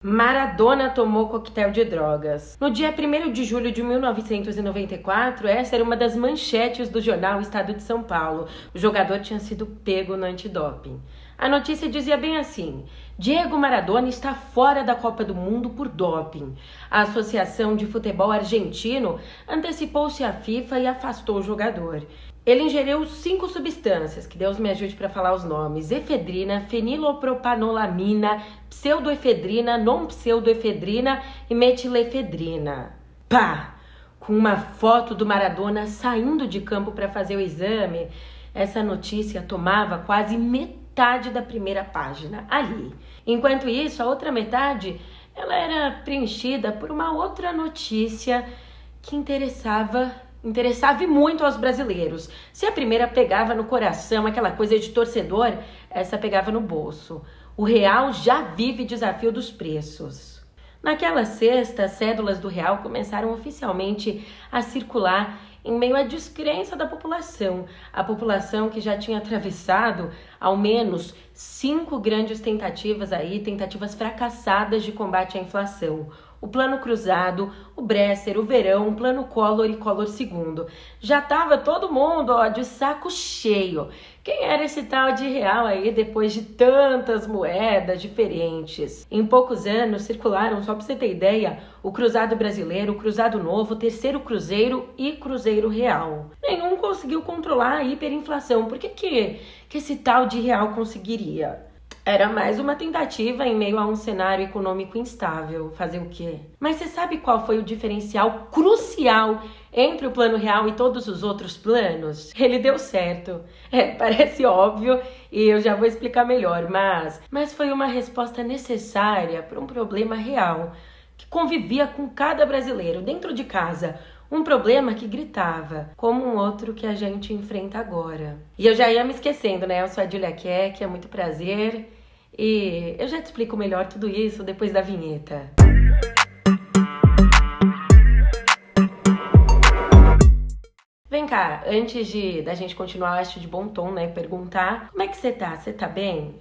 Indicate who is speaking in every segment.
Speaker 1: Maradona tomou coquetel de drogas. No dia 1º de julho de 1994, essa era uma das manchetes do jornal Estado de São Paulo. O jogador tinha sido pego no antidoping. A notícia dizia bem assim: Diego Maradona está fora da Copa do Mundo por doping. A Associação de Futebol Argentino antecipou-se à FIFA e afastou o jogador. Ele ingeriu 5 substâncias, que Deus me ajude para falar os nomes: efedrina, fenilpropanolamina, pseudoefedrina, non-pseudoefedrina e metilefedrina. Pá! Com uma foto do Maradona saindo de campo para fazer o exame, essa notícia tomava quase metade da primeira página ali. Enquanto isso, a outra metade ela era preenchida por uma outra notícia que interessava e muito aos brasileiros. Se a primeira pegava no coração, aquela coisa de torcedor, essa pegava no bolso. O real já vive desafio dos preços. Naquela sexta, as cédulas do real começaram oficialmente a circular em meio à descrença da população. A população que já tinha atravessado ao menos 5 grandes tentativas fracassadas de combate à inflação. O Plano Cruzado, o Bresser, o Verão, o Plano Collor e Collor II. Já estava todo mundo de saco cheio. Quem era esse tal de real aí depois de tantas moedas diferentes? Em poucos anos circularam, só para você ter ideia, o Cruzado Brasileiro, o Cruzado Novo, o Terceiro Cruzeiro e Cruzeiro Real. Nenhum conseguiu controlar a hiperinflação. Por que esse tal de real conseguiria? Era mais uma tentativa em meio a um cenário econômico instável. Fazer o quê? Mas você sabe qual foi o diferencial crucial entre o Plano Real e todos os outros planos? Ele deu certo. Parece óbvio e eu já vou explicar melhor, mas foi uma resposta necessária para um problema real que convivia com cada brasileiro dentro de casa. Um problema que gritava, como um outro que a gente enfrenta agora. E eu já ia me esquecendo, né? Eu sou a Julia Keck, é muito prazer. E eu já te explico melhor tudo isso depois da vinheta. Vem cá, antes da gente continuar, acho de bom tom, né, perguntar, como é que você tá? Você tá bem?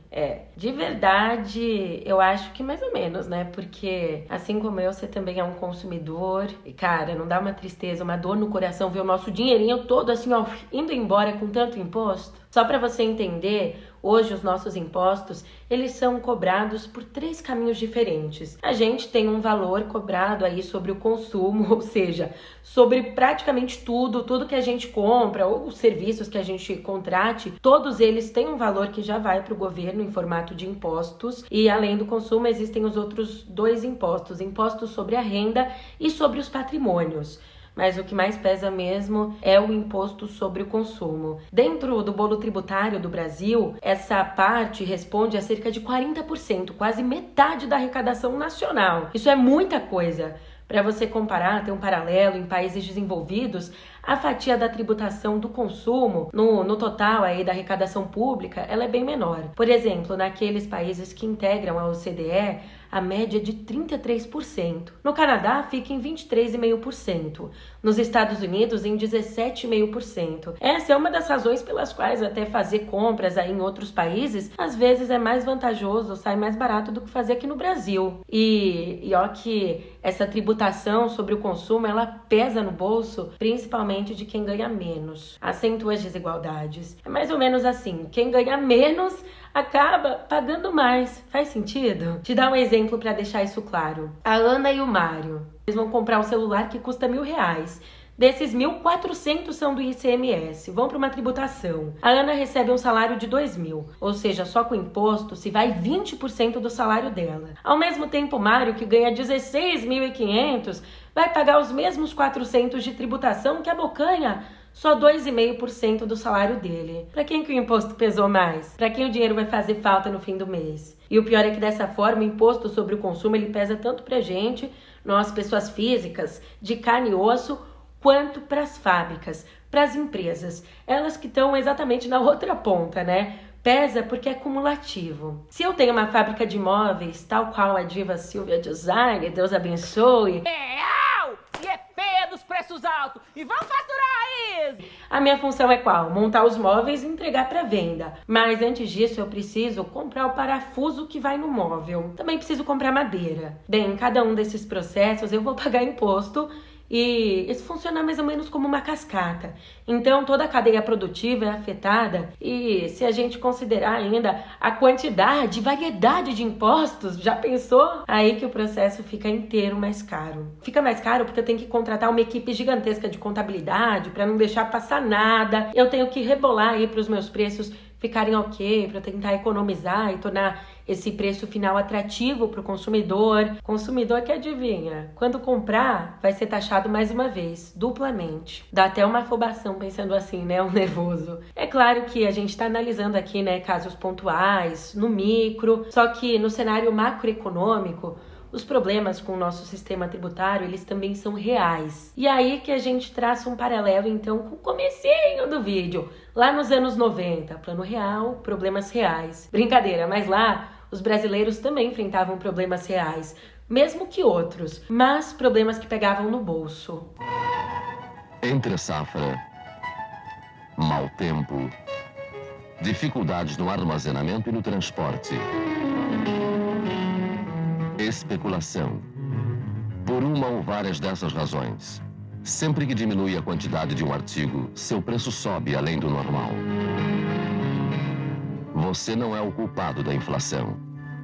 Speaker 1: De verdade, eu acho que mais ou menos, né, porque assim como eu, você também é um consumidor e, cara, não dá uma tristeza, uma dor no coração ver o nosso dinheirinho todo assim, indo embora com tanto imposto? Só para você entender, hoje os nossos impostos, eles são cobrados por 3 caminhos diferentes. A gente tem um valor cobrado aí sobre o consumo, ou seja, sobre praticamente tudo que a gente compra ou os serviços que a gente contrate, todos eles têm um valor que já vai para o governo em formato de impostos. E além do consumo, existem os outros 2 impostos, impostos sobre a renda e sobre os patrimônios. Mas o que mais pesa mesmo é o imposto sobre o consumo. Dentro do bolo tributário do Brasil, essa parte responde a cerca de 40%, quase metade da arrecadação nacional. Isso é muita coisa. Para você comparar, ter um paralelo em países desenvolvidos, a fatia da tributação do consumo, no total aí da arrecadação pública, ela é bem menor. Por exemplo, naqueles países que integram a OCDE, a média é de 33%. No Canadá, fica em 23,5%. Nos Estados Unidos, em 17,5%. Essa é uma das razões pelas quais até fazer compras aí em outros países, às vezes é mais vantajoso, sai mais barato do que fazer aqui no Brasil. E ó que essa tributação sobre o consumo, ela pesa no bolso, principalmente de quem ganha menos. Acentua as desigualdades. É mais ou menos assim, quem ganha menos acaba pagando mais. Faz sentido? Te dar um exemplo para deixar isso claro. A Ana e o Mário, eles vão comprar um celular que custa R$1.000. Desses 1.400 são do ICMS, vão para uma tributação. A Ana recebe um salário de 2.000, ou seja, só com imposto se vai 20% do salário dela. Ao mesmo tempo, o Mário, que ganha 16.500, vai pagar os mesmos 400 de tributação que a Bocanha, só 2,5% do salário dele. Para quem que o imposto pesou mais? Para quem o dinheiro vai fazer falta no fim do mês? E o pior é que dessa forma o imposto sobre o consumo ele pesa tanto para a gente, nós pessoas físicas, de carne e osso, quanto para as fábricas, para as empresas. Elas que estão exatamente na outra ponta, né? Pesa porque é cumulativo. Se eu tenho uma fábrica de móveis, tal qual a diva Silvia Design, Deus abençoe,
Speaker 2: E é P dos preços preços altos e vamos faturar isso!
Speaker 1: A minha função é qual? Montar os móveis e entregar para venda. Mas antes disso eu preciso comprar o parafuso que vai no móvel. Também preciso comprar madeira. Bem, em cada um desses processos eu vou pagar imposto e isso funciona mais ou menos como uma cascata. Então toda a cadeia produtiva é afetada e se a gente considerar ainda a quantidade, variedade de impostos, já pensou? Aí que o processo fica inteiro mais caro. Fica mais caro porque eu tenho que contratar uma equipe gigantesca de contabilidade para não deixar passar nada. Eu tenho que rebolar aí para os meus preços ficarem ok, para tentar economizar e tornar esse preço final atrativo para o consumidor. Consumidor que adivinha, quando comprar vai ser taxado mais uma vez, duplamente. Dá até uma afobação pensando assim, né, um nervoso. É claro que a gente está analisando aqui, né, casos pontuais, no micro, só que no cenário macroeconômico, os problemas com o nosso sistema tributário, eles também são reais. E aí que a gente traça um paralelo, então, com o comecinho do vídeo. Lá nos anos 90, plano real, problemas reais. Brincadeira, mas lá os brasileiros também enfrentavam problemas reais, mesmo que outros, mas problemas que pegavam no bolso.
Speaker 3: Entre safra, mau tempo, dificuldades no armazenamento e no transporte. Especulação. Por uma ou várias dessas razões, sempre que diminui a quantidade de um artigo, seu preço sobe além do normal. Você não é o culpado da inflação,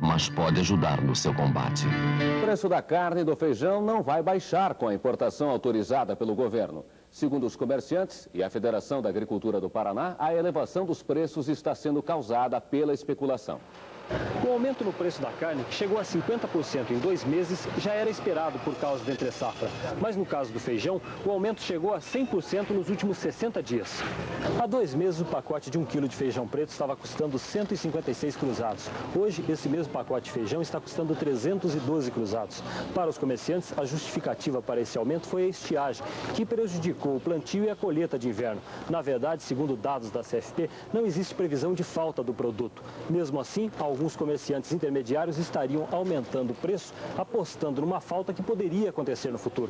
Speaker 3: mas pode ajudar no seu combate.
Speaker 4: O preço da carne e do feijão não vai baixar com a importação autorizada pelo governo. Segundo os comerciantes e a Federação da Agricultura do Paraná, a elevação dos preços está sendo causada pela especulação.
Speaker 5: O aumento no preço da carne, que chegou a 50% em 2 meses, já era esperado por causa do entre-safra. Mas no caso do feijão, o aumento chegou a 100% nos últimos 60 dias. Há 2 meses, o pacote de 1 quilo de feijão preto estava custando 156 cruzados. Hoje, esse mesmo pacote de feijão está custando 312 cruzados. Para os comerciantes, a justificativa para esse aumento foi a estiagem, que prejudicou o plantio e a colheita de inverno. Na verdade, segundo dados da CFP, não existe previsão de falta do produto. Mesmo assim, alguns comerciantes intermediários estariam aumentando o preço, apostando numa falta que poderia acontecer no futuro.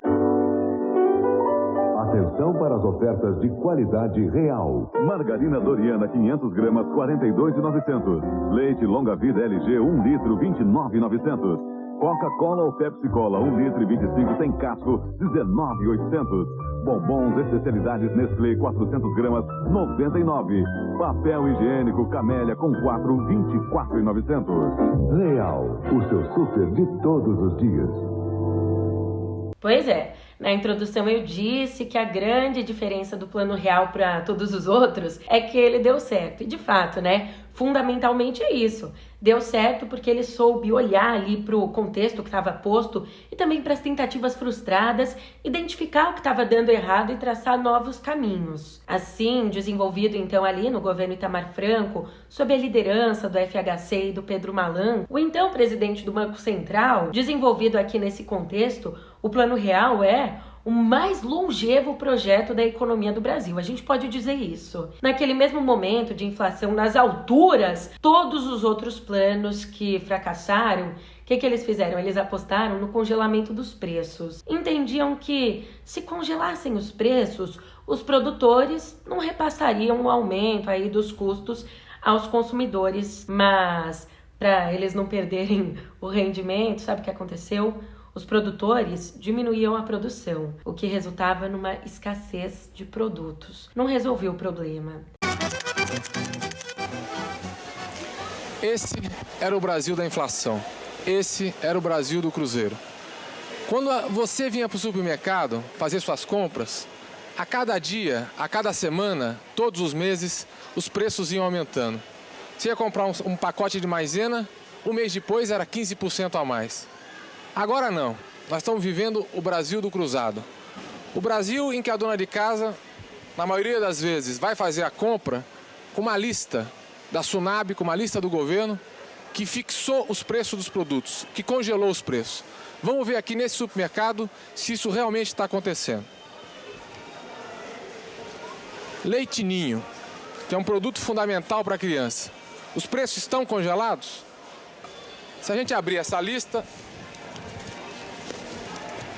Speaker 6: Atenção para as ofertas de qualidade real. Margarina Doriana 500 gramas 42.900. Leite Longa Vida LG 1 litro 29.900. Coca-Cola ou Pepsi-Cola 1 litro e 25 sem casco 19.800. Bombons especialidades Nestlé 400 gramas 99. Papel higiênico Camélia com 4 24.900. Real, o seu super de todos os dias.
Speaker 1: Pois é, na introdução eu disse que a grande diferença do plano real para todos os outros é que ele deu certo. E de fato, né? Fundamentalmente é isso. Deu certo porque ele soube olhar ali para o contexto que estava posto e também para as tentativas frustradas, identificar o que estava dando errado e traçar novos caminhos. Assim, desenvolvido então ali no governo Itamar Franco, sob a liderança do FHC e do Pedro Malan, o então presidente do Banco Central, desenvolvido aqui nesse contexto, o Plano Real é o mais longevo projeto da economia do Brasil. A gente pode dizer isso. Naquele mesmo momento de inflação nas alturas, todos os outros planos que fracassaram, o que eles fizeram? Eles apostaram no congelamento dos preços. Entendiam que se congelassem os preços, os produtores não repassariam o aumento aí dos custos aos consumidores. Mas para eles não perderem o rendimento, sabe o que aconteceu? Os produtores diminuíam a produção, o que resultava numa escassez de produtos. Não resolveu o problema.
Speaker 7: Esse era o Brasil da inflação. Esse era o Brasil do Cruzeiro. Quando você vinha para o supermercado fazer suas compras, a cada dia, a cada semana, todos os meses, os preços iam aumentando. Você ia comprar um pacote de maisena, um mês depois era 15% a mais. Agora não, nós estamos vivendo o Brasil do cruzado. O Brasil em que a dona de casa, na maioria das vezes, vai fazer a compra com uma lista da Sunab, com uma lista do governo, que fixou os preços dos produtos, que congelou os preços. Vamos ver aqui nesse supermercado se isso realmente está acontecendo. Leite Ninho, que é um produto fundamental para a criança. Os preços estão congelados? Se a gente abrir essa lista,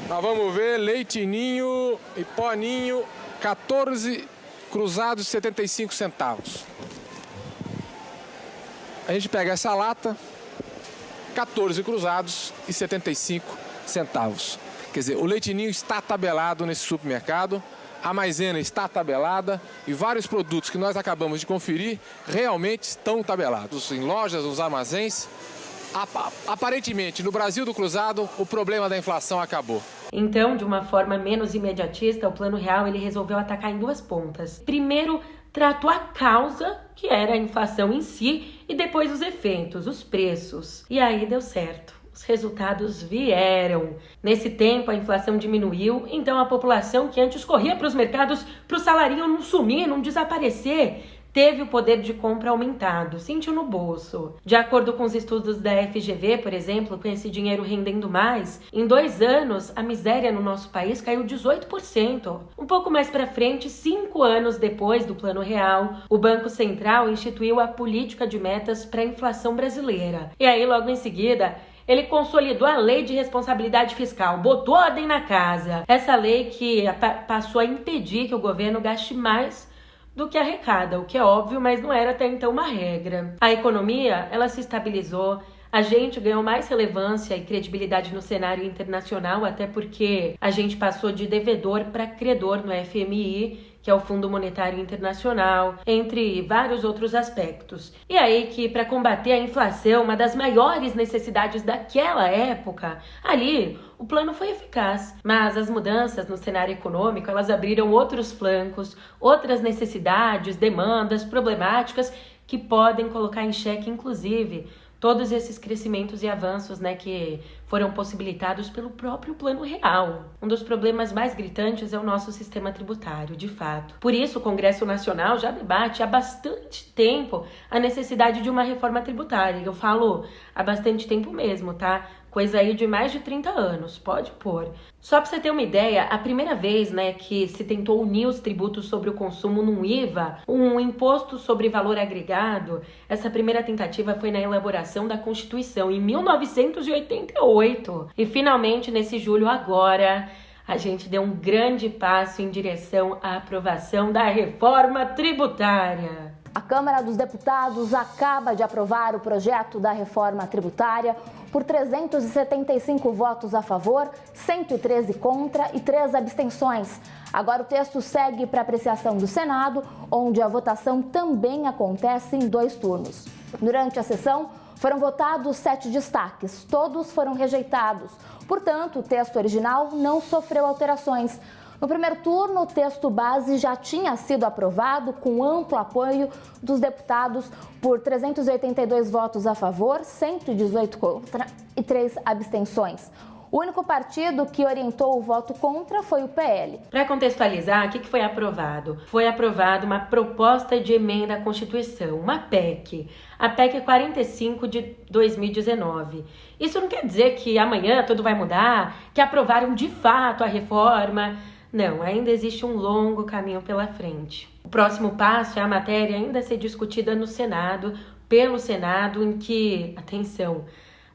Speaker 7: Nós vamos ver leite ninho e pó ninho, 14 cruzados 75 centavos. A gente pega essa lata, 14 cruzados e 75 centavos. Quer dizer, o leite ninho está tabelado nesse supermercado, a maisena está tabelada e vários produtos que nós acabamos de conferir realmente estão tabelados em lojas, nos armazéns. Aparentemente, no Brasil do Cruzado, o problema da inflação acabou.
Speaker 1: Então, de uma forma menos imediatista, o Plano Real ele resolveu atacar em duas pontas. Primeiro, tratou a causa, que era a inflação em si, e depois os efeitos, os preços. E aí deu certo. Os resultados vieram. Nesse tempo, a inflação diminuiu, então a população que antes corria para os mercados para o salarinho não sumir, não desaparecer, teve o poder de compra aumentado, sentiu no bolso. De acordo com os estudos da FGV, por exemplo, com esse dinheiro rendendo mais, em 2 anos, a miséria no nosso país caiu 18%. Um pouco mais para frente, 5 anos depois do Plano Real, o Banco Central instituiu a política de metas para a inflação brasileira. E aí, logo em seguida, ele consolidou a lei de responsabilidade fiscal, botou ordem na casa. Essa lei que passou a impedir que o governo gaste mais do que arrecada, o que é óbvio, mas não era até então uma regra. A economia, ela se estabilizou, a gente ganhou mais relevância e credibilidade no cenário internacional, até porque a gente passou de devedor para credor no FMI, que é o Fundo Monetário Internacional, entre vários outros aspectos. E aí que, para combater a inflação, uma das maiores necessidades daquela época, ali, o plano foi eficaz. Mas as mudanças no cenário econômico, elas abriram outros flancos, outras necessidades, demandas, problemáticas que podem colocar em xeque, inclusive, todos esses crescimentos e avanços, que foram possibilitados pelo próprio Plano Real. Um dos problemas mais gritantes é o nosso sistema tributário, de fato. Por isso, o Congresso Nacional já debate há bastante tempo a necessidade de uma reforma tributária. Eu falo há bastante tempo mesmo, tá? Coisa aí de mais de 30 anos, pode pôr. Só para você ter uma ideia, a primeira vez que se tentou unir os tributos sobre o consumo num IVA, um imposto sobre valor agregado, essa primeira tentativa foi na elaboração da Constituição, em 1988. E finalmente, nesse julho agora, a gente deu um grande passo em direção à aprovação da reforma tributária.
Speaker 8: A Câmara dos Deputados acaba de aprovar o projeto da reforma tributária por 375 votos a favor, 113 contra e 3 abstenções. Agora o texto segue para apreciação do Senado, onde a votação também acontece em 2 turnos. Durante a sessão, foram votados 7 destaques, todos foram rejeitados. Portanto, o texto original não sofreu alterações. No primeiro turno, o texto base já tinha sido aprovado com amplo apoio dos deputados por 382 votos a favor, 118 contra e 3 abstenções. O único partido que orientou o voto contra foi o PL.
Speaker 1: Para contextualizar, o que foi aprovado? Foi aprovada uma proposta de emenda à Constituição, uma PEC, a PEC 45 de 2019. Isso não quer dizer que amanhã tudo vai mudar, que aprovaram de fato a reforma. Não, ainda existe um longo caminho pela frente. O próximo passo é a matéria ainda ser discutida no Senado, pelo Senado, em que, atenção,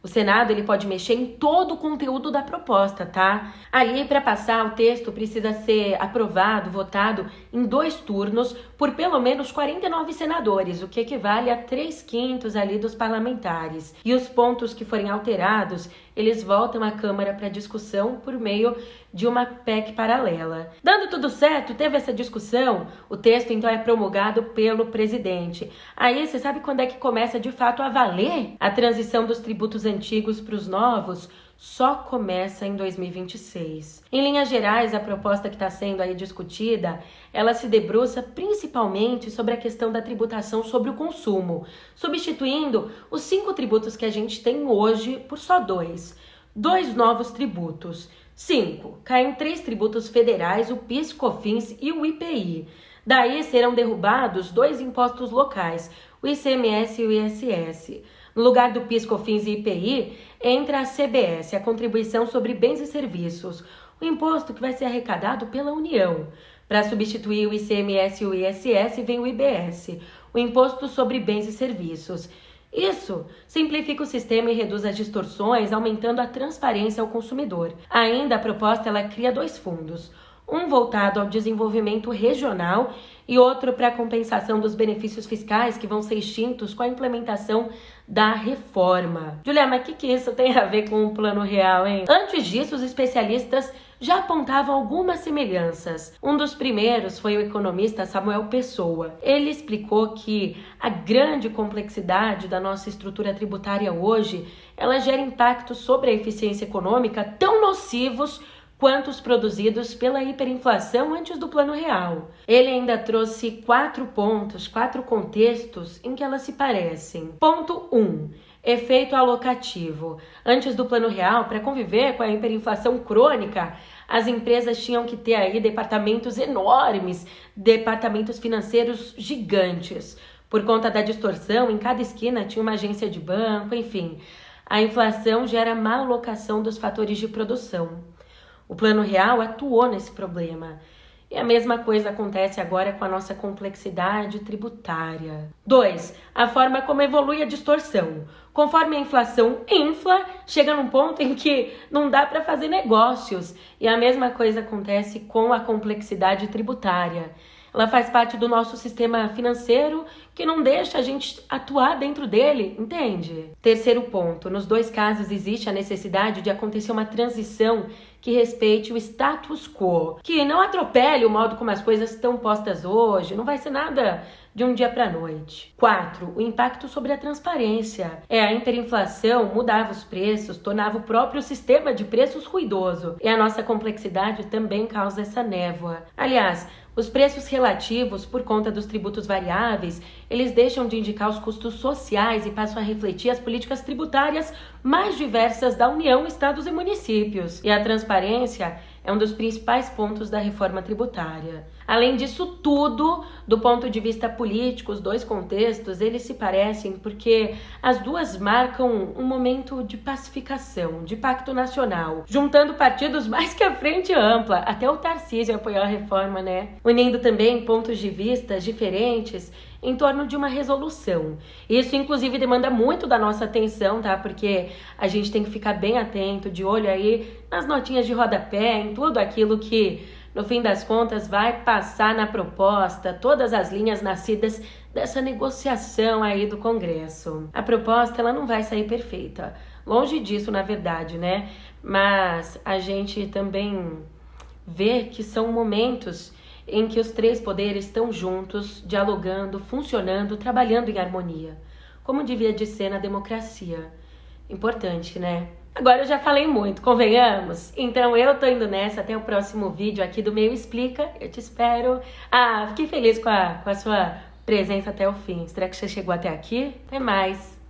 Speaker 1: o Senado ele pode mexer em todo o conteúdo da proposta, tá? Ali, para passar, o texto precisa ser aprovado, votado em 2 turnos por pelo menos 49 senadores, o que equivale a 3/5 ali dos parlamentares. E os pontos que forem alterados, eles voltam à Câmara para discussão por meio de uma PEC paralela. Dando tudo certo, teve essa discussão, o texto então é promulgado pelo presidente. Aí você sabe quando é que começa de fato a valer a transição dos tributos antigos para os novos? Só começa em 2026. Em linhas gerais, a proposta que está sendo aí discutida, ela se debruça principalmente sobre a questão da tributação sobre o consumo, substituindo os 5 tributos que a gente tem hoje por só 2. 2 novos tributos. 5. Caem 3 tributos federais, o PIS, COFINS e o IPI. Daí serão derrubados 2 impostos locais, o ICMS e o ISS. No lugar do PIS, COFINS e IPI, entra a CBS, a Contribuição sobre Bens e Serviços, o imposto que vai ser arrecadado pela União. Para substituir o ICMS e o ISS, vem o IBS, o Imposto sobre Bens e Serviços. Isso simplifica o sistema e reduz as distorções, aumentando a transparência ao consumidor. Ainda a proposta ela cria 2 fundos, um voltado ao desenvolvimento regional e outro para a compensação dos benefícios fiscais que vão ser extintos com a implementação da reforma. Julia, mas o que isso tem a ver com o Plano Real, hein? Antes disso, os especialistas já apontavam algumas semelhanças. Um dos primeiros foi o economista Samuel Pessoa. Ele explicou que a grande complexidade da nossa estrutura tributária hoje, ela gera impactos sobre a eficiência econômica tão nocivos quanto os produzidos pela hiperinflação antes do Plano Real. Ele ainda trouxe 4 pontos, 4 contextos em que elas se parecem. Ponto 1. Efeito alocativo. Antes do Plano Real, para conviver com a hiperinflação crônica, as empresas tinham que ter aí departamentos enormes, departamentos financeiros gigantes. Por conta da distorção, em cada esquina tinha uma agência de banco, enfim. A inflação gera má alocação dos fatores de produção. O Plano Real atuou nesse problema. E a mesma coisa acontece agora com a nossa complexidade tributária. 2. A forma como evolui a distorção. Conforme a inflação infla, chega num ponto em que não dá para fazer negócios. E a mesma coisa acontece com a complexidade tributária. Ela faz parte do nosso sistema financeiro que não deixa a gente atuar dentro dele, entende? Terceiro ponto, nos 2 casos existe a necessidade de acontecer uma transição que respeite o status quo, que não atropele o modo como as coisas estão postas hoje, não vai ser nada de um dia para a noite. 4. O impacto sobre a transparência. A hiperinflação mudava os preços, tornava o próprio sistema de preços ruidoso. E a nossa complexidade também causa essa névoa. Aliás, os preços relativos, por conta dos tributos variáveis, eles deixam de indicar os custos sociais e passam a refletir as políticas tributárias mais diversas da União, estados e municípios. E a transparência é um dos principais pontos da reforma tributária. Além disso tudo, do ponto de vista político, os 2 contextos, eles se parecem porque as duas marcam um momento de pacificação, de pacto nacional, juntando partidos mais que a frente ampla. Até o Tarcísio apoiou a reforma, né? Unindo também pontos de vista diferentes em torno de uma resolução. Isso, inclusive, demanda muito da nossa atenção, tá? Porque a gente tem que ficar bem atento, de olho aí nas notinhas de rodapé, em tudo aquilo que, no fim das contas, vai passar na proposta, todas as linhas nascidas dessa negociação aí do Congresso. A proposta, ela não vai sair perfeita. Longe disso, na verdade, né? Mas a gente também vê que são momentos em que os 3 poderes estão juntos, dialogando, funcionando, trabalhando em harmonia, como devia de ser na democracia. Importante, né? Agora eu já falei muito, convenhamos? Então eu tô indo nessa, até o próximo vídeo aqui do Meio Explica, eu te espero. Fiquei feliz com a sua presença até o fim. Será que você chegou até aqui? Até mais!